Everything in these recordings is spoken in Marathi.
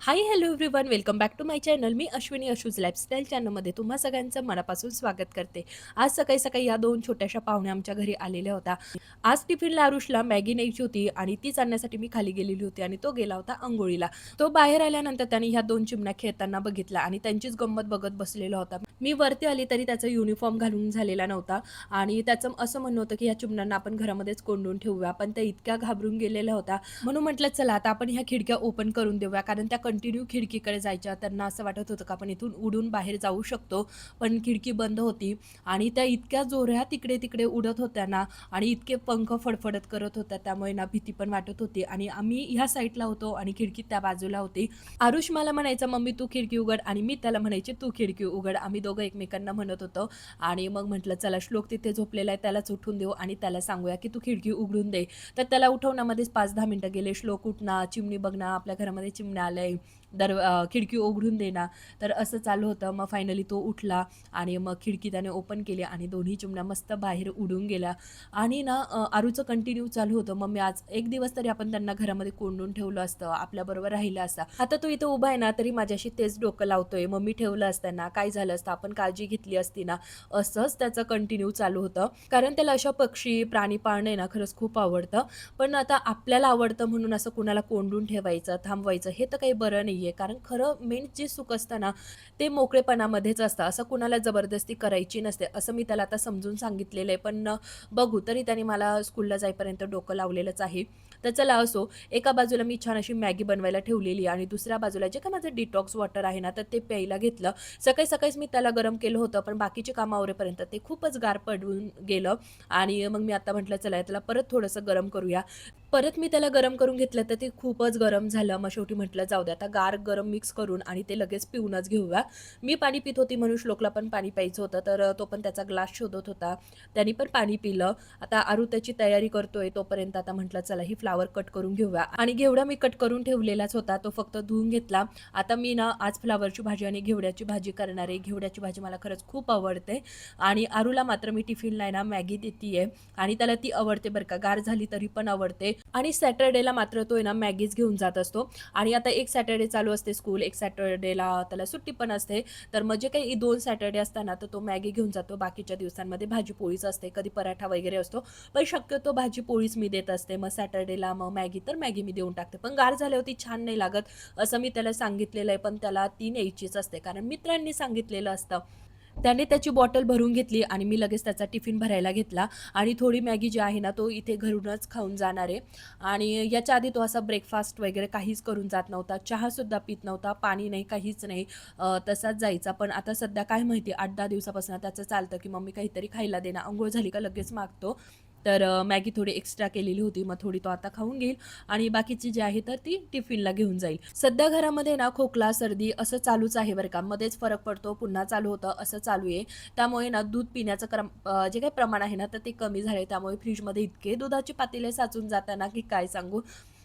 High hello everyone, welcome back to my channel. मी अश्विनी अशूज लाईफस्टाईल चॅनलमध्ये तुम्हा सगळ्यांचं मनापासून स्वागत करते. आज सकाळी सकाळी या दोन छोट्याशा पाहुण्या आमच्या घरी आलेल्या होत्या. आज टिफिनला आरुषला मॅगी न्यायची होती आणि तीच आणण्यासाठी मी खाली गेलेली होती आणि तो गेला होता अंघोळीला. तो बाहेर आल्यानंतर त्याने ह्या दोन चिमण्या खेळताना बघितला आणि त्यांचीच गंमत बघत बसलेला होता. मी वरती आली तरी त्याचा युनिफॉर्म घालून झालेला नव्हता आणि त्याचं असं म्हणणं होतं की या चिमण्यांना आपण घरामध्येच कोंडून ठेवूया, पण त्या इतक्या घाबरून गेलेल्या होत्या. म्हणून म्हटलं चला आता आपण ह्या खिडक्या ओपन करून देऊया, कारण त्या कंटिन्यू खिडकीकडे जायच्या. त्यांना असं वाटत होतं का आपण इथून उडून बाहेर जाऊ शकतो, पण खिडकी बंद होती आणि त्या इतक्या जोरात इकडे तिकडे उडत होत्या ना आणि इतके पंख फडफडत करत होत्या, त्यामुळे ना भीती पण वाटत होती. आणि आम्ही ह्या साईडला होतो आणि खिडकी त्या बाजूला होती. आरुष मला म्हणायचा मम्मी तू खिडकी उघड आणि मी त्याला म्हणायचे तू खिडकी उघड. आम्ही दोघं एकमेकांना म्हणत होतो आणि मग म्हटलं चला श्लोक तिथे झोपलेला आहे त्यालाच उठून देऊ आणि त्याला सांगूया की तू खिडकी उघडून दे. तर त्याला उठवण्यामध्येच 5-10 मिनिटं गेले. श्लोक उठना, चिमणी बघना, आपल्या घरामध्ये चिमण्या आलंय, खिडकी उघडून दे ना. तर असं चालू होतं. मग फायनली तो उठला आणि मग खिडकी त्याने ओपन केली आणि दोन्ही चिमण्या मस्त बाहेर उडून गेल्या. आणि ना आरूचं कंटिन्यू चालू होतं, मम्मी आज एक दिवस तरी आपण त्यांना घरामध्ये कोंडून ठेवलं असतं, आपल्याबरोबर राहिलं असता. आता तो इथं उभा आहे ना तरी माझ्याशी तेच डोकं लावतोय, मम्मी ठेवलं असताना काय झालं असतं, आपण काळजी घेतली असती ना. असंच त्याचं कंटिन्यू चालू होतं, कारण त्याला अशा पक्षी प्राणी पाळणे ना खरंच खूप आवडतं. पण आता आपल्याला आवडतं म्हणून असं कुणाला कोंडून ठेवायचं, थांबवायचं हे तर काही बरं नाहीये. कारण खरं मेन जे सुख असतं ना, ते मोकळेपणामध्येच असतं. असं कुणाला जबरदस्ती करायची नसते, असं मी त्याला आता समजून सांगितलेलं आहे. पण बघू, तरी त्याने मला स्कूलला जाईपर्यंत डोकं लावलेलंच आहे. तर चला असो, एका बाजूला मी छान अशी मॅगी बनवायला ठेवलेली आणि दुसऱ्या बाजूला जे काही माझं डिटॉक्स वॉटर आहे ना, तर ते प्यायला घेतलं. सकाळीच मी त्याला गरम केलं होतं, पण बाकीची कामं आवरेपर्यंत ते खूपच गार पडून गेलं. आणि मग मी आता म्हटलं चला त्याला परत थोडंसं गरम करूया. परत मी त्याला गरम करून घेतलं तर ते खूपच गरम झालं. मग शेवटी म्हटलं जाऊ दे आता गार गरम मिक्स करून आणि ते लगेच पिऊनच घेऊया. मी पाणी पित होती म्हणून श्लोकला पण पाणी प्यायचं होतं, तर तो पण त्याचा ग्लास शोधत होता. त्याने पण पाणी पिलं. आता आरू त्याची तयारी करतोय, तोपर्यंत आता म्हटलं चला ही फ्लावर कट करून घेऊया. आणि घेवडा मी कट करून ठेवलेलाच होता, तो फक्त धुवून घेतला. आता मी ना आज फ्लावरची भाजी आणि घेवड्याची भाजी करणार आहे. घेवड्याची भाजी मला खरंच खूप आवडते आणि आरूला मात्र मी टिफिनला आहे ना मॅगी देतीये आणि त्याला ती आवडते बरं का, गार झाली तरी पण आवडते. आणि सॅटर्डेला मात्र तो आहे ना मॅगीच घेऊन जात असतो. आणि आता एक सॅटर्डे चालू असते स्कूल, एक सॅटर्डेला त्याला सुट्टी पण असते. तर मग जे काही 2 सॅटर्डे असताना तर तो मॅगी घेऊन जातो. बाकीच्या दिवसांमध्ये भाजी पोळीच असते, कधी पराठा वगैरे असतो, पण शक्यतो भाजी पोळीच मी देत असते. मग सॅटर्डेला मग मॅगी तर मॅगी मी देऊन टाकते, पण गार झाल्यावरती छान नाही लागत असं मी त्याला सांगितलेलं आहे. पण त्याला ती न्यायचीच असते, कारण मित्रांनी सांगितलेलं असतं. त्याने त्याची बॉटल भरून घेतली आणि मी लगेच त्याचा टिफिन भरायला घेतला. आणि थोडी मॅगी जी आहे ना तो इथे घरूनच खाऊन जाणार आहे. आणि याच्या आधी तो असा ब्रेकफास्ट वगैरे काहीच करून जात नव्हता, चहासुद्धा पित नव्हता, पाणी नाही, काहीच नाही. तसाच जायचा. पण आता सध्या काय माहिती 8-10 दिवसापासून त्याचं चालतं की मम्मी काहीतरी खायला दे ना, अंघोळ झाली का लगेच मागतो. तर मॅगी थोडी एक्स्ट्रा केलेली होती, मग थोडी तो आता खाऊन घेईल आणि बाकीची जी आहे तर ती टिफिनला घेऊन जाईल. सध्या घरामध्ये ना खोकला सर्दी असं चालूच आहे बरं का, मध्येच फरक पडतो पुन्हा चालू होतं असं चालू आहे. त्यामुळे ना दूध पिण्याचं जे काही प्रमाण आहे ना तर ते कमी झाले. त्यामुळे फ्रीजमध्ये इतके दुधाचे पातेले साचून जाताना की काय सांगू.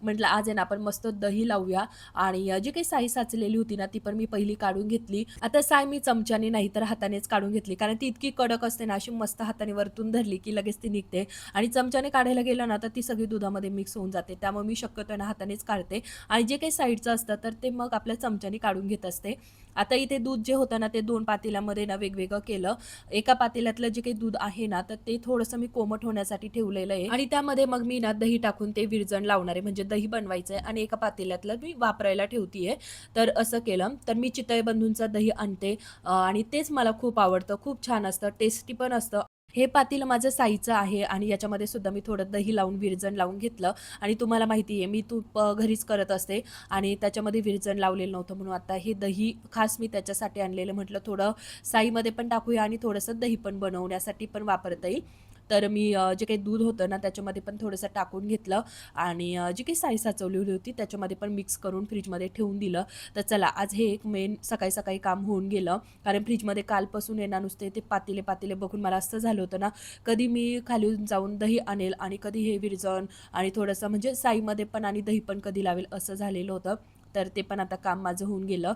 म्हटलं आज आहे ना आपण मस्त दही लावूया. आणि जी काही साई साचलेली होती ना ती पण मी पहिली काढून घेतली. आता साय मी चमच्याने नाही तर हातानेच काढून घेतली, कारण ती इतकी कडक असते ना, अशी मस्त हाताने वरतून धरली की लगेच ती निघते. आणि चमच्याने काढायला गेलं ना तर ती सगळी दुधामध्ये मिक्स होऊन जाते. त्यामुळे मी शक्यतो ना हातानेच काढते आणि जे काही साईडचं असतं तर ते मग आपल्या चमच्याने काढून घेत असते. आता इथे दूध जे होतं ना ते 2 पातेल्यामध्ये ना वेगवेगळं केलं. एका पातेल्यातलं जे काही दूध आहे ना तर ते थोडंसं मी कोमट होण्यासाठी ठेवलेलं आहे आणि त्यामध्ये मग मी ना दही टाकून ते विरजण लावणार आहे, म्हणजे दही बनवायचं आहे आणि एका पातेल्यातलं मी वापरायला ठेवतीये. तर असं केलं. तर मी चितळे बंधूंचं दही आणते आणि तेच मला खूप आवडतं, खूप छान असतं, टेस्टी पण असतं. हे पातेलं माझं साईचं आहे आणि याच्यामध्ये सुद्धा मी थोडं दही लावून विरजण लावून घेतलं. आणि तुम्हाला माहिती आहे मी तूप घरीच करत असते आणि त्याच्यामध्ये विरजण लावलेलं नव्हतं, म्हणून आता हे दही खास मी त्याच्यासाठी आणलेलं. म्हटलं थोडं साईमध्ये पण टाकूया आणि थोडंसं दही पण बनवण्यासाठी पण वापरता येईल. तर मी जे काही दूध होतं ना त्याच्यामध्ये पण थोडंसं टाकून घेतलं आणि जी काही साई साचवलेली होती त्याच्यामध्ये पण मिक्स करून फ्रीजमध्ये ठेवून दिलं. तर चला आज हे एक मेन सकाळी काम होऊन गेलं, कारण फ्रीजमध्ये कालपासून आहे ना नुसते ते पातेले पातेले बघून मला असं झालं होतं ना, कधी मी खाली जाऊन दही आणेल आणि कधी हे विरजण आणि थोडंसं म्हणजे साईमध्ये पण आणि दही पण कधी लावेल असं झालेलं होतं. तर ते पण आता काम माझं होऊन गेलं.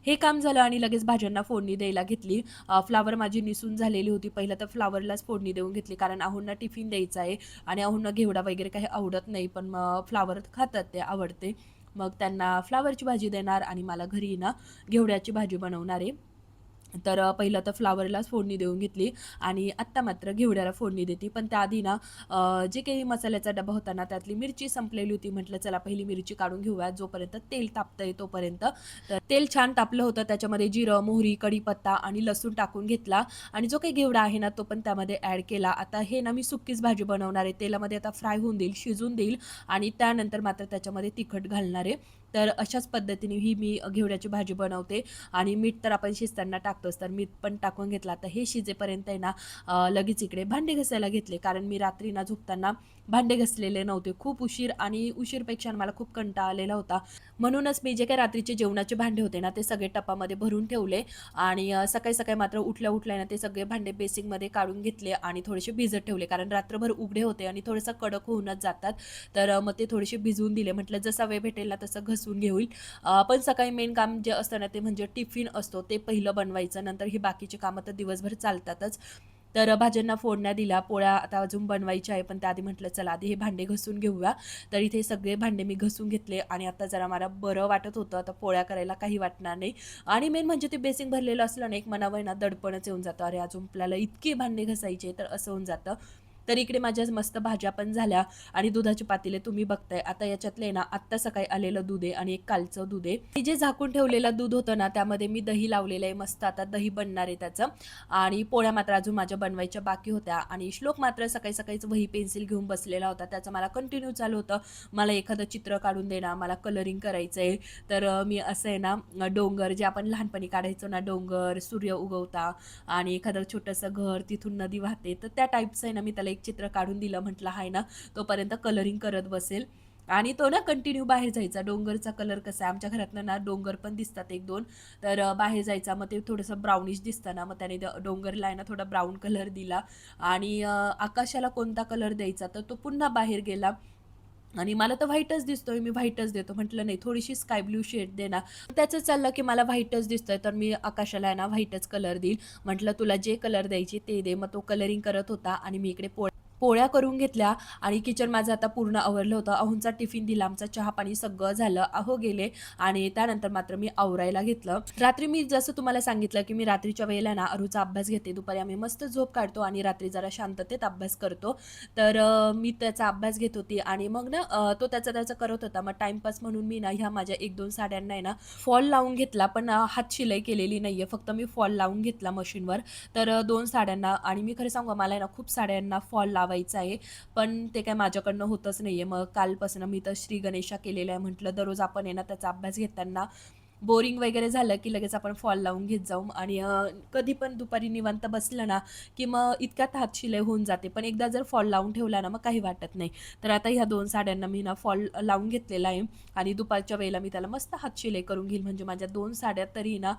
हे काम झालं आणि लगेच भाज्यांना फोडणी द्यायला घेतली. फ्लावर माझी निसून झालेली होती. पहिलं तर फ्लावरलाच फोडणी देऊन घेतली, कारण आहोंना टिफिन द्यायचा आहे आणि आहोंना घेवडा वगैरे काही आवडत नाही, पण मग फ्लावर खातात, ते आवडते. मग त्यांना फ्लावरची भाजी देणार आणि मला घरी ना घेवड्याची भाजी बनवणार आहे. तर पहिलं तर फ्लावरलाच फोडणी देऊन घेतली आणि आत्ता मात्र घेवड्याला फोडणी देते. पण त्याआधी ना जे काही मसाल्याचा डबा होता ना, त्यातली मिरची संपलेली होती. म्हटलं चला पहिली मिरची काढून घेऊया, जोपर्यंत तेल तापतंय तोपर्यंत. तर तेल छान तापलं होतं. त्याच्यामध्ये जिरं, मोहरी, कढीपत्ता आणि लसूण टाकून घेतला आणि जो काही घेवडा आहे ना, तो पण त्यामध्ये ॲड केला. आता हे ना मी सुक्कीच भाजी बनवणार आहे. तेलामध्ये आता फ्राय होऊन देईल, शिजून देईल आणि त्यानंतर मात्र त्याच्यामध्ये तिखट घालणार आहे. तर अशाच पद्धतीने ही मी घेवड्याची भाजी बनवते. आणि मीठ तर आपण शिजताना टाकतोच, तर मीठ पण टाकून घेतलं. आता हे शिजेपर्यंत आहे ना लगेच इकडे भांडे घासायला घेतले, कारण मी रात्री ना झोपताना भांडे घासलेले नव्हते. खूप उशीर आणि उशीरपेक्षा मला खूप कंटाळा आलेला होता. म्हणूनच मी जे काही रात्रीचे जेवणाचे भांडे होते ना, ते सगळे टपामध्ये भरून ठेवले आणि सकाळी-सकाळी मात्र उठल्या-उठल्या ना ते सगळे भांडे बेसिंगमध्ये काढून घेतले आणि थोडेसे भिजत ठेवले, कारण रात्रभर उघडे होते आणि थोडंसं कडक होऊनच जातात. तर मग ते थोडेसे भिजवून दिले. म्हटलं जसा वेळ भेटेल ना तसं घसून घेईल. पण सकाळी मेन काम जे असतं ना ते म्हणजे टिफिन असतो ते पहिलं बनवायचं. नंतर ही बाकीची कामं तर दिवसभर चालतातच. तर भाज्यांना फोडण्या दिल्या. पोळ्या आता अजून बनवायच्या आहे, पण त्याआधी म्हटलं चला आधी हे भांडे घासून घेऊया. तर इथे सगळे भांडे मी घासून घेतले आणि आता जरा मला बरं वाटत होतं. आता पोळ्या करायला काही वाटणार नाही आणि मेन म्हणजे ते बेसिन भरलेलं असलं ना, एक मनावर ना दडपणच येऊन जातं. अरे अजून आपल्याला इतके भांडे घासायचे, तर असं होऊन जातं. तर इकडे माझ्या मस्त भाज्या पण झाल्या आणि दुधाची पातेले तुम्ही बघताय. आता याच्यातले ना आत्ता सकाळी आलेलं दूध आहे आणि एक कालचं दूध आहे. हे जे झाकून ठेवलेलं दूध होतं ना, त्यामध्ये मी दही लावलेलं आहे. मस्त आता दही बनणार आहे त्याचं आणि पोळ्या मात्र अजून माझ्या बनवायच्या बाकी होत्या आणि श्लोक मात्र सकाळी-सकाळीच वही पेन्सिल घेऊन बसलेला होता. त्याचं मला कंटिन्यू चालू होतं, मला एखादं चित्र काढून दे ना, मला कलरिंग करायचं आहे. तर मी असं आहे ना डोंगर जे आपण लहानपणी काढायचो ना, डोंगर, सूर्य उगवता आणि एखादं छोटंसं घर, तिथून नदी वाहते, तर त्या टाईपचं आहे ना मी त्याला एक चित्र काढून दिलं. म्हटलं आहे ना तोपर्यंत कलरिंग करत बसेल आणि तो ना कंटिन्यू बाहेर जायचा. डोंगरचा कलर कसा आहे आमच्या घरातनं ना डोंगर पण दिसतात 1-2, तर बाहेर जायचा. मग ते थोडंसं ब्राउनिश दिसतं ना, मग त्याने डोंगरला आहे ना थोडा ब्राऊन कलर दिला आणि आकाशाला कोणता कलर द्यायचा तर तो पुन्हा बाहेर गेला आणि मला तर व्हाईटच दिसतोय, मी व्हाईटच देतो. म्हटलं नाही थोडीशी स्काय ब्लू शेड दे ना. त्याचं चाललं की मला व्हाईटच दिसतोय, तर मी आकाशाला आहे ना व्हाईटच कलर देईल. म्हटलं तुला जे कलर द्यायचे ते दे. मग तो कलरिंग करत होता आणि मी इकडे पोळ्या करून घेतल्या आणि किचन माझं आता पूर्ण आवरलं होतं. अहोंचा टिफिन दिला, आमचं चहा-पाणी सगळं झालं. अहो गेले आणि त्यानंतर मात्र मी आवरायला घेतलं. रात्री मी जसं तुम्हाला सांगितलं की मी रात्रीच्या वेळेला ना अरूचा अभ्यास घेते. दुपारी आम्ही मस्त झोप काढतो आणि रात्री जरा शांततेत अभ्यास करतो. तर मी त्याचा अभ्यास घेत होती आणि मग ना तो त्याचा करत होता. मग टाईमपास म्हणून मी ना ह्या माझ्या 1-2 साड्यांना आहे ना फॉल लावून घेतला, पण हात शिलाई केलेली नाहीये. फक्त मी फॉल लावून घेतला मशीनवर. तर 2 साड्यांना आणि मी खरं सांगू मला आहे ना खूप साड्यांना फॉल लावायचा आहे, पण ते काय माझ्याकडनं होतच नाहीये. मग कालपासून मी तर श्री गणेशा केलेला आहे. म्हटलं दररोज आपण आहे ना त्याचा अभ्यास घेताना बोरिंग वगैरे झालं की लगेच आपण फॉल लावून घेत जाऊ आणि कधी पण दुपारी निवांत बसलं ना की मग इतक्यात हात शिलाई होऊन जाते. पण एकदा जर फॉल लावून ठेवला ना मग काही वाटत नाही. तर आता ह्या 2 साड्यांना मी ना फॉल लावून घेतलेला आहे आणि दुपारच्या वेळेला मी त्याला मस्त हात शिलाई करून घेईल, म्हणजे माझ्या 2 साड्या तरी ना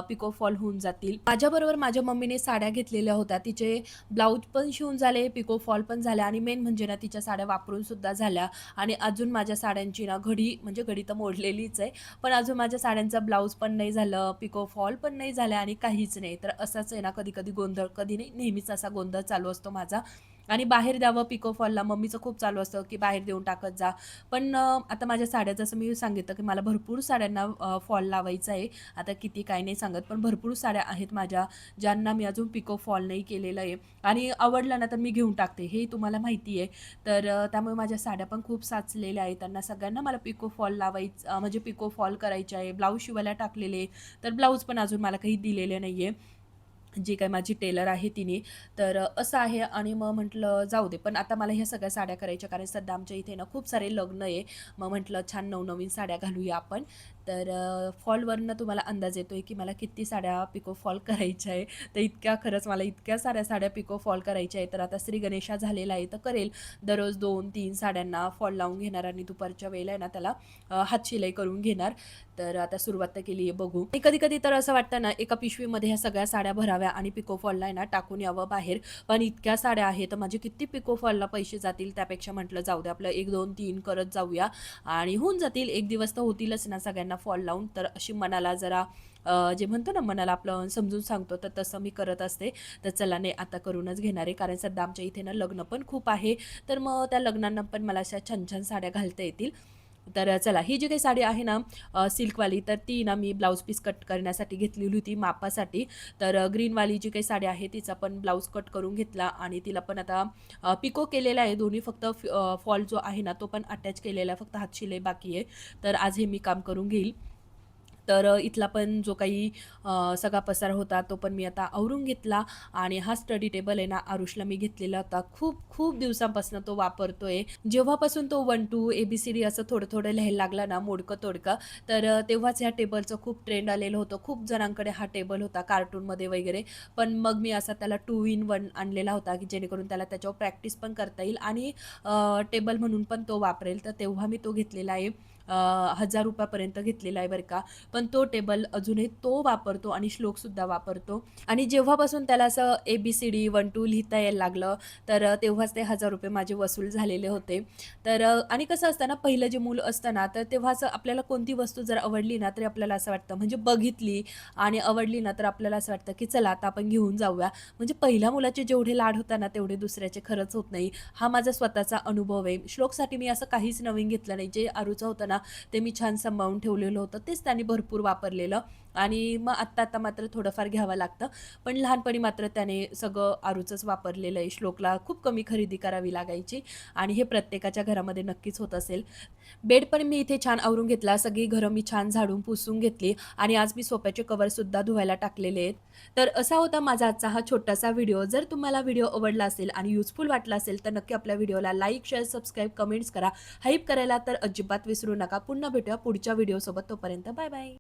पिको फॉल होऊन जातील. माझ्याबरोबर माझ्या मम्मीने साड्या घेतलेल्या होत्या. तिचे ब्लाऊज पण शिवून झाले, पिको फॉल पण झाल्या आणि मेन म्हणजे ना तिच्या साड्या वापरून सुद्धा झाल्या आणि अजून माझ्या साड्यांची ना घडी, म्हणजे घडी तर मोडलेलीच आहे, पण अजून माझ्या साड्यांचा ब्लाऊज पण नाही झालं, पिको फॉल पण नाही झाल्या आणि काहीच नाही. तर असंच आहे ना कधी-कधी गोंधळ, कधी नाही, नेहमीच असा गोंधळ चालू असतो माझा आणि बाहेर द्यावं पिको फॉलला मम्मीचं खूप चालू असतं, की बाहेर देऊन टाकत जा. पण आता माझ्या साड्या जसं मी सांगितलं, की मला भरपूर साड्यांना फॉल लावायचा आहे. आता किती काय नाही सांगत, पण भरपूर साड्या आहेत माझ्या, ज्यांना मी अजून पिको फॉल नाही केलेलं आहे आणि आवडलं ना तर मी घेऊन टाकते, हे तुम्हाला माहिती आहे. तर त्यामुळे माझ्या साड्या पण खूप साचलेल्या आहेत. त्यांना सगळ्यांना मला पिको फॉल म्हणजे पिको फॉल करायचे आहे. ब्लाऊज शिवायला टाकलेले, तर ब्लाऊज पण अजून मला काही दिलेले नाही आहे. जी काही माझी टेलर आहे तिने. तर असं आहे आणि मग म्हटलं जाऊ दे. पण आता मला ह्या सगळ्या साड्या करायच्या, कारण सध्या आमच्या इथे ना खूप सारे लग्न आहे. मग म्हटलं छान नवनवीन साड्या घालूया आपण. तर फॉलवरनं तुम्हाला अंदाज येतोय की मला किती साड्या पिको फॉल करायच्या आहे. तर खरंच मला इतक्या साऱ्या साड्या पिको फॉल करायच्या आहे. तर आता श्री गणेशा झालेला आहे, तर करेल दररोज 2-3 साड्यांना फॉल लावून घेणार आणि दुपारच्या वेळेला आहे ना त्याला हातशिलाई करून घेणार. तर आता सुरुवात तर केली आहे, बघू. आणि कधी-कधी तर असं वाटतं ना एका पिशवीमध्ये ह्या सगळ्या साड्या भराव्या आणि पिको फॉलला आहे ना टाकून यावं बाहेर. पण इतक्या साड्या आहेत, तर माझे किती पिको फॉलला पैसे जातील, त्यापेक्षा म्हटलं जाऊ दे आपलं 1, 2, 3 करत जाऊया आणि होऊन जातील. एक दिवस तर होतीलच ना सगळ्यांना फॉल लावून. तर अशी मनाला जरा जे म्हणतो ना मनाला आपलं समजून सांगतो, तर तसं मी करत असते. तर चला नाही आता करूनच घेणार आहे, कारण सध्या आमच्या इथे ना लग्न पण खूप आहे. तर मग त्या लग्नांना पण मला अशा छान-छान साड्या घालता येतील. तर चला ही जी काही साडी आहे ना सिल्कवाली, तर ती ना मी ब्लाउज पीस कट करण्यासाठी घेतलेली होती मापासाठी. तर ग्रीनवाली जी काही साडी आहे तिचा पण ब्लाउज कट करून घेतला आणि तिला पण आता पिको केलेला आहे दोन्ही, फक्त फॉल जो आहे ना तो पण अटॅच केलेला आहे, फक्त हातशिलाई बाकी आहे. तर आज हे मी काम करून घेईल. तर इथला पण जो काही सगळा पसारा होता तो पण मी आता आवरून घेतला. आणि हा स्टडी टेबल आहे ना आरुषला मी घेतलेला होता. खूप खूप दिवसांपासून तो वापरतोय. जेव्हापासून तो 1-2 ABCD असं थोडं-थोडं लिहायला लागला ना मोडकं-तोडकं, तर तेव्हाच ह्या टेबलचं खूप ट्रेंड आलेलं होतं. खूप जणांकडे हा टेबल होता कार्टूनमध्ये वगैरे. पण मग मी असा त्याला 2 इन 1 आणलेला होता, की जेणेकरून त्याला त्याच्यावर प्रॅक्टिस पण करता येईल आणि टेबल म्हणून पण तो वापरेल. तर तेव्हा मी तो घेतलेला आहे. ₹1000 घेतलेला आहे बरं का. पण तो टेबल अजूनही तो वापरतो आणि श्लोकसुद्धा वापरतो. आणि जेव्हापासून त्याला असं ABCD 1-2 लिहिता यायला लागलं, तर तेव्हाच ते ₹1000 माझे वसूल झालेले होते. तर आणि कसं असतं ना, पहिलं जे मूल असतं ना, तर तेव्हा असं आपल्याला कोणती वस्तू जर आवडली ना, तरी आपल्याला असं वाटतं, म्हणजे बघितली आणि आवडली ना, तर आपल्याला असं वाटतं, की चला आता आपण घेऊन जाऊया. म्हणजे पहिल्या मुलाचे जेवढे लाड होतात ना, तेवढे दुसऱ्याचे खरंच होत नाही. हा माझा स्वतःचा अनुभव आहे. श्लोकसाठी मी असं काहीच नवीन घेतलं नाही. जे आरूचं होतं ना, ते मी छान सांभाळून ठेवलेलं होतं. तेच त्याने भरपूर वापरलेलं. आणि मग आत्ता मात्र थोडंफार घ्यावं लागतं. पण लहानपणी मात्र त्याने सगळं आरूचंच वापरलेलं आहे. श्लोकला खूप कमी खरेदी करावी लागायची आणि हे प्रत्येकाच्या घरामध्ये नक्कीच होत असेल. बेड पण मी इथे छान आवरून घेतला. सगळी घरं मी छान झाडून पुसून घेतली आणि आज मी सोफ्याचे कव्हरसुद्धा धुवायला टाकलेले आहेत. तर असा होता माझा आजचा हा छोटासा व्हिडिओ. जर तुम्हाला व्हिडिओ आवडला असेल आणि युजफुल वाटला असेल, तर नक्की आपल्या व्हिडिओला लाईक, शेअर, सबस्क्राईब, कमेंट्स करा. हाईप करायला तर अजिबात विसरू नका. पुन्हा भेटूया पुढच्या व्हिडिओसोबत. तोपर्यंत बाय बाय.